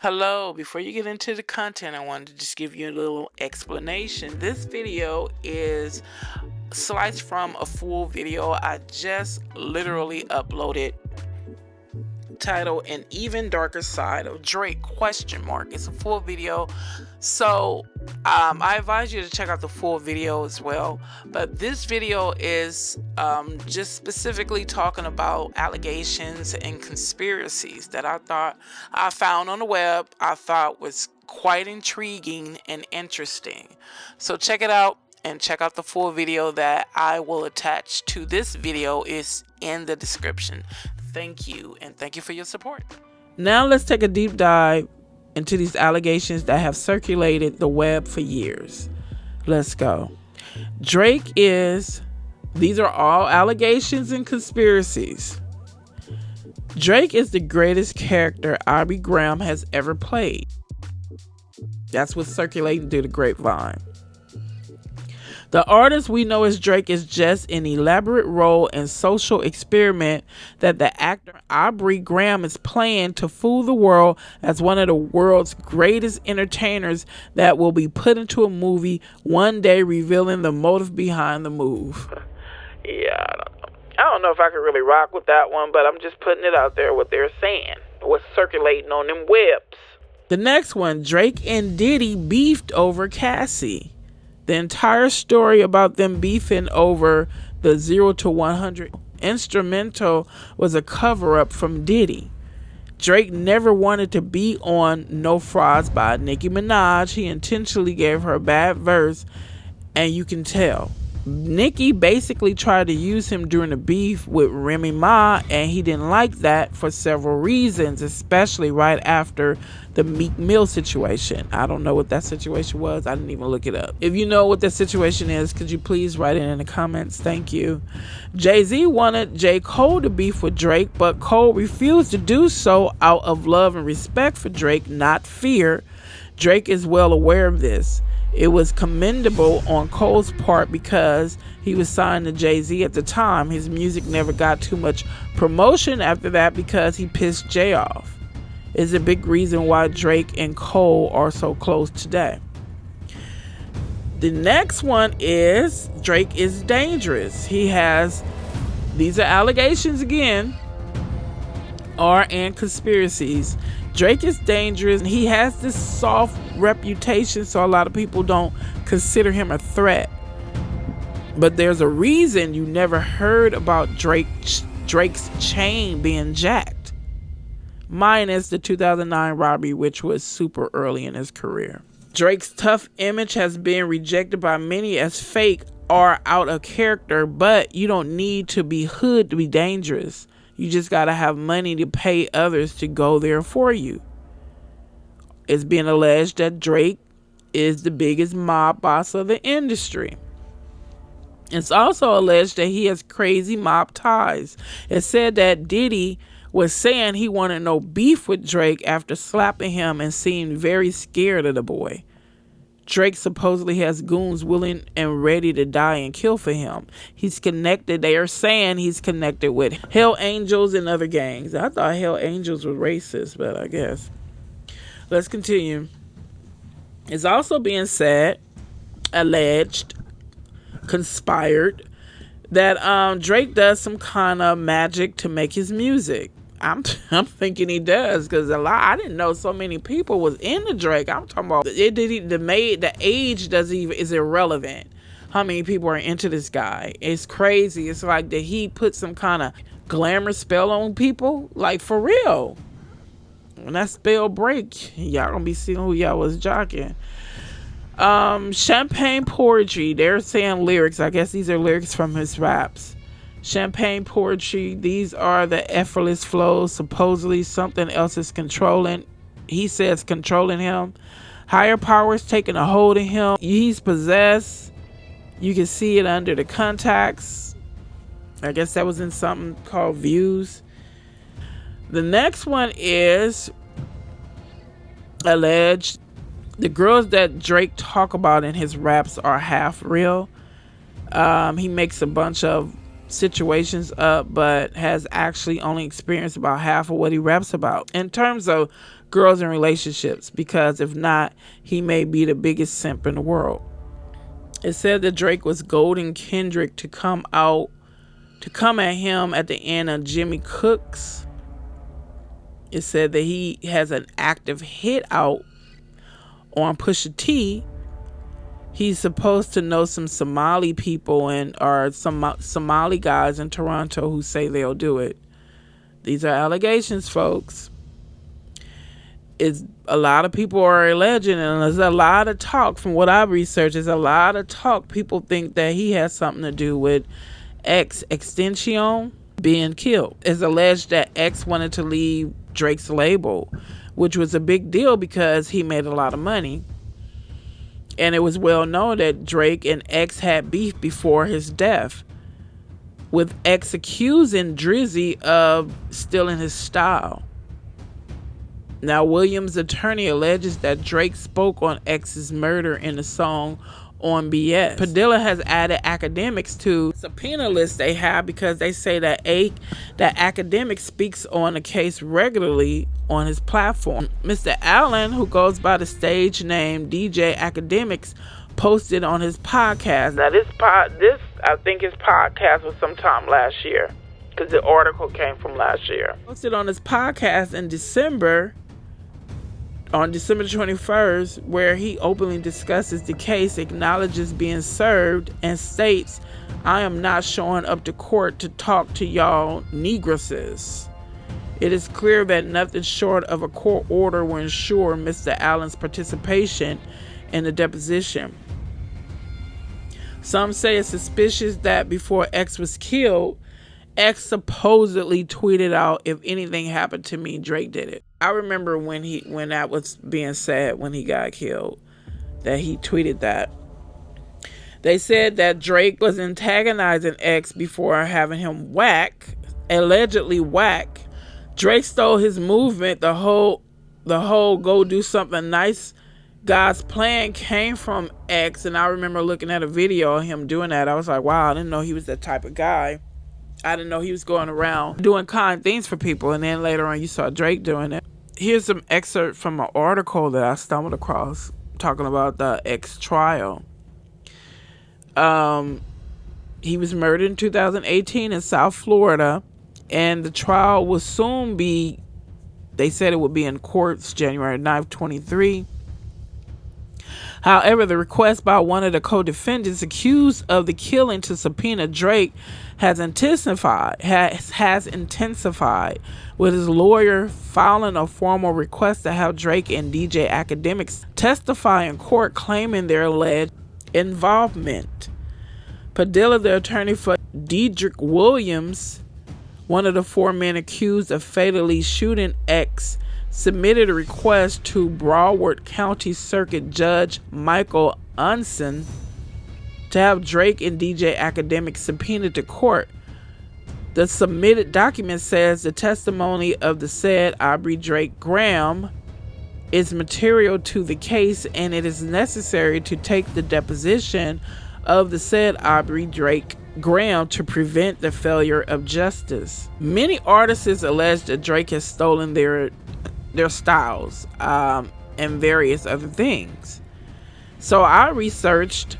Hello, before you get into the content, I wanted to just give you a little explanation. This video is sliced from a full video I just literally uploaded, titled An Even Darker Side of Drake ? It's a full video, so I advise you to check out the full video as well. But this video is just specifically talking about allegations and conspiracies that I found on the web. I thought was quite intriguing and interesting. So check it out and check out the full video that I will attach to this video is in the description. Thank you, and thank you for your support. Now let's take a deep dive into these allegations that have circulated the web for years. Let's go. These are all allegations and conspiracies. Drake is the greatest character Aubrey Graham has ever played. That's what's circulating through the grapevine. The artist we know as Drake is just an elaborate role and social experiment that the actor Aubrey Graham is playing to fool the world as one of the world's greatest entertainers that will be put into a movie one day, revealing the motive behind the move. Yeah, I don't know if I can really rock with that one, but I'm just putting it out there what they're saying, what's circulating on them webs. The next one, Drake and Diddy beefed over Cassie. The entire story about them beefing over the 0 to 100 instrumental was a cover-up from Diddy. Drake never wanted to be on No Frauds by Nicki Minaj. He intentionally gave her a bad verse, and you can tell. Nicki basically tried to use him during the beef with Remy Ma, and he didn't like that for several reasons, especially right after the Meek Mill situation. I don't know what that situation was. I didn't even look it up. If you know what that situation is, could you please write it in the comments? Thank you. Jay-Z wanted J. Cole to beef with Drake, but Cole refused to do so out of love and respect for Drake, not fear. Drake is well aware of this. It was commendable on Cole's part because he was signed to Jay-Z at the time. His music never got too much promotion after that because he pissed Jay off. It's a big reason why Drake and Cole are so close today. The next one is Drake is dangerous. These are allegations again, and conspiracies. Drake is dangerous. He has this soft reputation, so a lot of people don't consider him a threat. But there's a reason you never heard about Drake's chain being jacked. Minus the 2009 robbery, which was super early in his career. Drake's tough image has been rejected by many as fake or out of character, but you don't need to be hood to be dangerous. You just got to have money to pay others to go there for you. It's being alleged that Drake is the biggest mob boss of the industry. It's also alleged that he has crazy mob ties. It's said that Diddy was saying he wanted no beef with Drake after slapping him and seemed very scared of the boy. Drake supposedly has goons willing and ready to die and kill for him. They are saying he's connected with Hell Angels and other gangs. I thought Hell Angels were racist, but I guess. Let's continue. It's also being said, alleged, conspired, that Drake does some kind of magic to make his music. I'm thinking he does, because I didn't know so many people was into Drake. I'm talking about the age is irrelevant. How many people are into this guy? It's crazy. It's like that he put some kind of glamour spell on people, like for real. When that spell break, y'all gonna be seeing who y'all was jocking. Champagne Poetry. They're saying lyrics. I guess these are lyrics from his raps. Champagne Poetry, these are the effortless flows. Supposedly something else is controlling. He says controlling him. Higher powers taking a hold of him. He's possessed. You can see it under the contacts. I guess that was in something called Views. The next one is alleged. The girls that Drake talk about in his raps are half real. He makes a bunch of situations up, but has actually only experienced about half of what he raps about. In terms of girls in relationships, because if not, he may be the biggest simp in the world. It said that Drake was goading Kendrick to come at him at the end of Jimmy Cooks. It said that he has an active hit out on Pusha T. He's supposed to know some Somali people or some Somali guys in Toronto who say they'll do it. These are allegations, folks. A lot of people are alleging, and there's a lot of talk. From what I've researched, there's a lot of talk. People think that he has something to do with XXXTentacion being killed. It's alleged that X wanted to leave Drake's label, which was a big deal because he made a lot of money. And it was well known that Drake and X had beef before his death, with X accusing Drizzy of stealing his style. Now, Williams' attorney alleges that Drake spoke on X's murder in the song On BS. Padilla has added academics to the subpoena list they have because they say that academic speaks on the case regularly on his platform. Mr. Allen, who goes by the stage name DJ Academics, posted on his podcast. Now, this I think his podcast was sometime last year, because the article came from last year. Posted on his podcast in December. On December 21st, where he openly discusses the case, acknowledges being served, and states, "I am not showing up to court to talk to y'all negresses. It is clear that nothing short of a court order will ensure Mr. Allen's participation in the deposition." Some say it's suspicious that before X was killed, X supposedly tweeted out, "If anything happened to me, Drake did it." I remember when that was being said when he got killed, that he tweeted that. They said that Drake was antagonizing X before having him allegedly whack. Drake stole his movement. The whole go do something nice. God's plan came from X, and I remember looking at a video of him doing that. I was like, wow, I didn't know he was that type of guy. I didn't know he was going around doing kind things for people. And then later on, you saw Drake doing it. Here's some excerpt from an article that I stumbled across talking about the X trial. He was murdered in 2018 in South Florida, and the trial will soon be, they said it would be in courts January 9th, 23. However, the request by one of the co-defendants accused of the killing to subpoena Drake has intensified, with his lawyer filing a formal request to have Drake and DJ Academics testify in court, claiming their alleged involvement. Padilla, the attorney for Dedrick Williams, one of the four men accused of fatally shooting X, submitted a request to Broward County Circuit Judge Michael Unson to have Drake and DJ Academics subpoenaed to court. The submitted document says the testimony of the said Aubrey Drake Graham is material to the case, and it is necessary to take the deposition of the said Aubrey Drake Graham to prevent the failure of justice. Many artists allege that Drake has stolen their styles and various other things. So I researched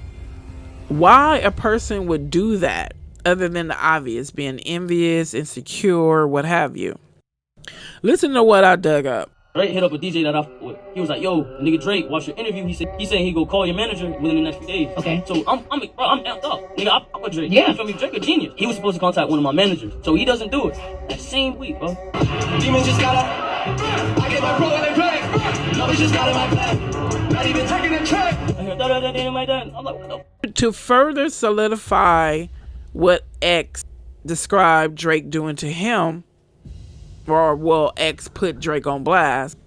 why a person would do that, other than the obvious, being envious, insecure, what have you. Listen to what I dug up. Drake hit up a DJ that I fuck with. He was like, "Yo, nigga Drake, watch your interview." He said he go call your manager within the next few days. Okay. So I'm amped up. Nigga, I fuck with Drake. Yeah. You feel me? Drake a genius. He was supposed to contact one of my managers, so he doesn't do it. That same week, bro. Demon just got up. I get my bro in the track. No, he just got in my back. Not even taking a track. I hear that like that. I'm like, what the? To further solidify what X described Drake doing to him, or well, X put Drake on blast.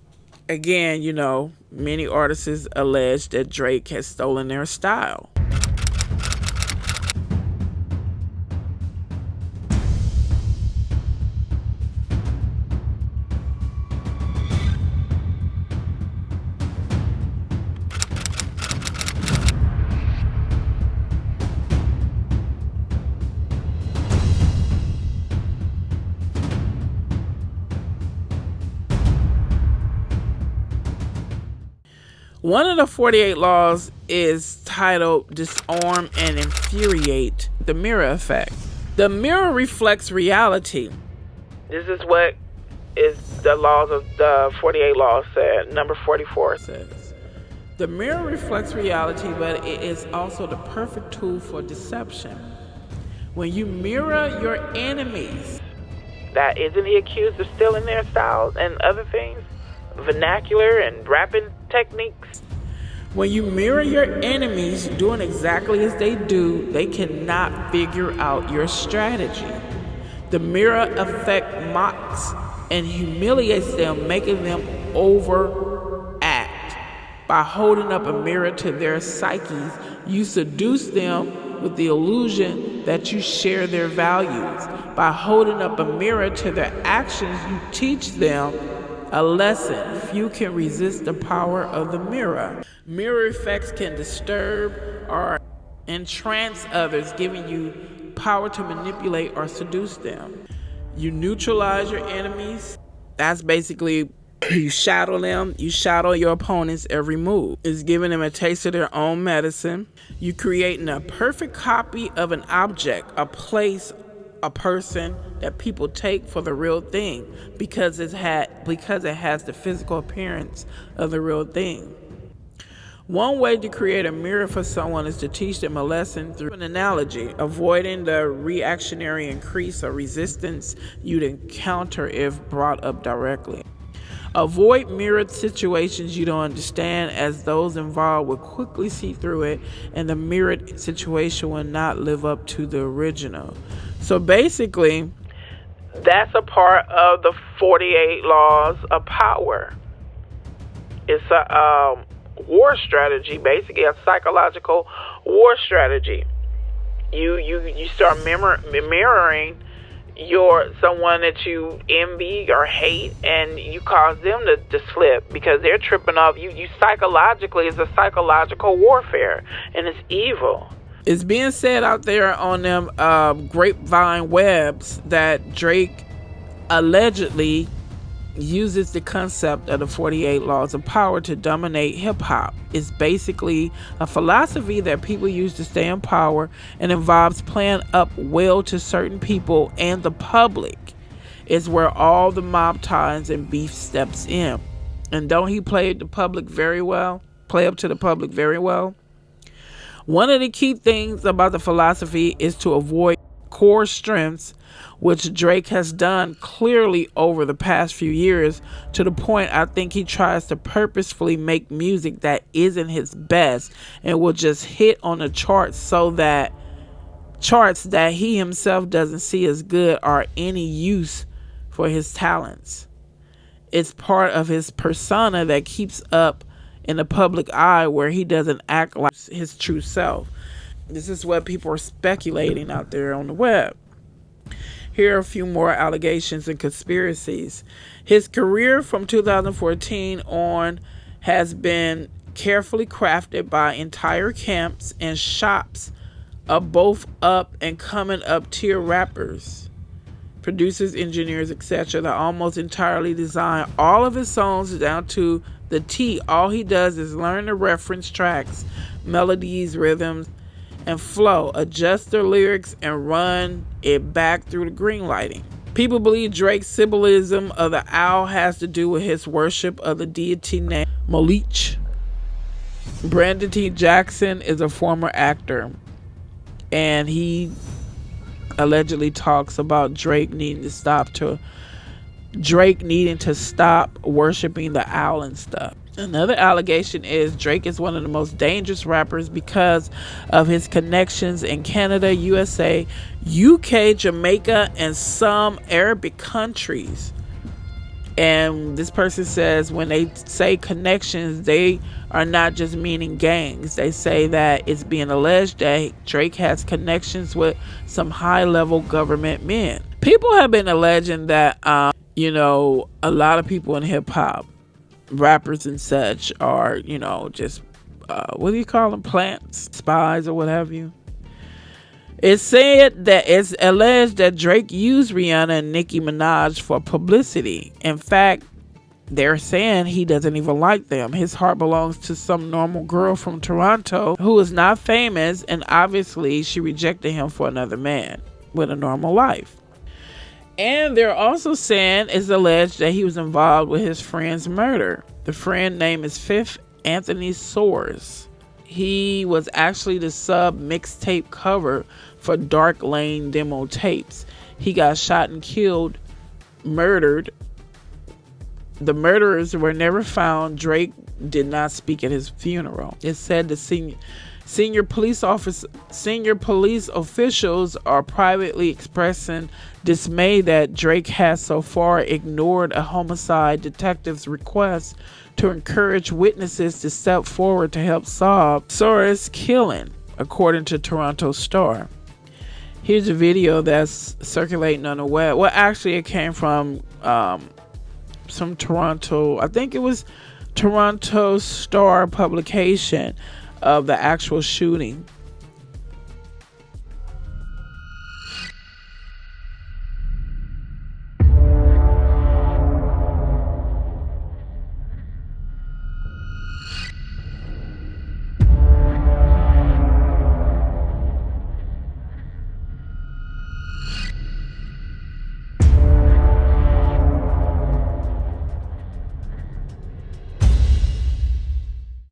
Again, you know, many artists allege that Drake has stolen their style. One of the 48 laws is titled Disarm and Infuriate, the mirror effect. The mirror reflects reality. This is what is the laws of the 48 laws said. Number 44 says, the mirror reflects reality, but it is also the perfect tool for deception. When you mirror your enemies, that isn't he accused of stealing their styles and other things, vernacular and rapping techniques. When you mirror your enemies doing exactly as they do, they cannot figure out your strategy. The mirror effect mocks and humiliates them, making them overact. By holding up a mirror to their psyches, you seduce them with the illusion that you share their values. By holding up a mirror to their actions, you teach them a lesson. Few can resist the power of the mirror. Mirror effects can disturb or entrance others, giving you power to manipulate or seduce them. You neutralize your enemies. That's basically you shadow them. You shadow your opponent's every move. It's giving them a taste of their own medicine. You creating a perfect copy of an object, a place, a person that people take for the real thing because it has the physical appearance of the real thing. One way to create a mirror for someone is to teach them a lesson through an analogy, avoiding the reactionary increase or resistance you'd encounter if brought up directly. Avoid mirrored situations you don't understand, as those involved will quickly see through it and the mirrored situation will not live up to the original. So basically, that's a part of the 48 laws of power. It's a war strategy, basically a psychological war strategy. You start mirroring someone that you envy or hate, and you cause them to slip because they're tripping off. You psychologically, it's a psychological warfare, and it's evil. It's being said out there on them grapevine webs that Drake allegedly uses the concept of the 48 laws of power to dominate hip-hop. It's basically a philosophy that people use to stay in power and involves playing up well to certain people and the public. It's where all the mob ties and beef steps in. And don't he play up to the public very well? One of the key things about the philosophy is to avoid core strengths, which Drake has done clearly over the past few years, to the point I think he tries to purposefully make music that isn't his best and will just hit on the charts, so that charts that he himself doesn't see as good or any use for his talents. It's part of his persona that keeps up in the public eye, where he doesn't act like his true self. This is what people are speculating out there on the web. Here are a few more allegations and conspiracies. His career from 2014 on has been carefully crafted by entire camps and shops of both up and coming up tier rappers, producers, engineers, etc. that almost entirely design all of his songs down to the T. All he does is learn the reference tracks, melodies, rhythms, and flow, adjust their lyrics, and run it back through the green lighting. People believe Drake's symbolism of the owl has to do with his worship of the deity named Molech. Brandon T. Jackson is a former actor, and he allegedly talks about Drake needing to stop worshiping the owl and stuff. Another allegation is Drake is one of the most dangerous rappers because of his connections in Canada, USA, UK, Jamaica, and some Arabic countries. And this person says when they say connections, they are not just meaning gangs. They say that it's being alleged that Drake has connections with some high-level government men. People have been alleging that, a lot of people in hip-hop, rappers and such, are, just, what do you call them? Plants, spies, or what have you. It's alleged that Drake used Rihanna and Nicki Minaj for publicity. In fact, they're saying he doesn't even like them. His heart belongs to some normal girl from Toronto who is not famous, and obviously she rejected him for another man with a normal life. And they're also saying it's alleged that he was involved with his friend's murder. The friend name is Fifth Anthony Soares. He was actually the sub mixtape cover for Dark Lane demo tapes. He got shot and killed, murdered. The murderers were never found. Drake did not speak at his funeral. It said the senior police officials are privately expressing dismay that Drake has so far ignored a homicide detective's request to encourage witnesses to step forward to help solve Soares' killing, according to Toronto Star. Here's a video that's circulating on the web. Well, actually, it came from some Toronto, I think it was Toronto Star publication of the actual shooting.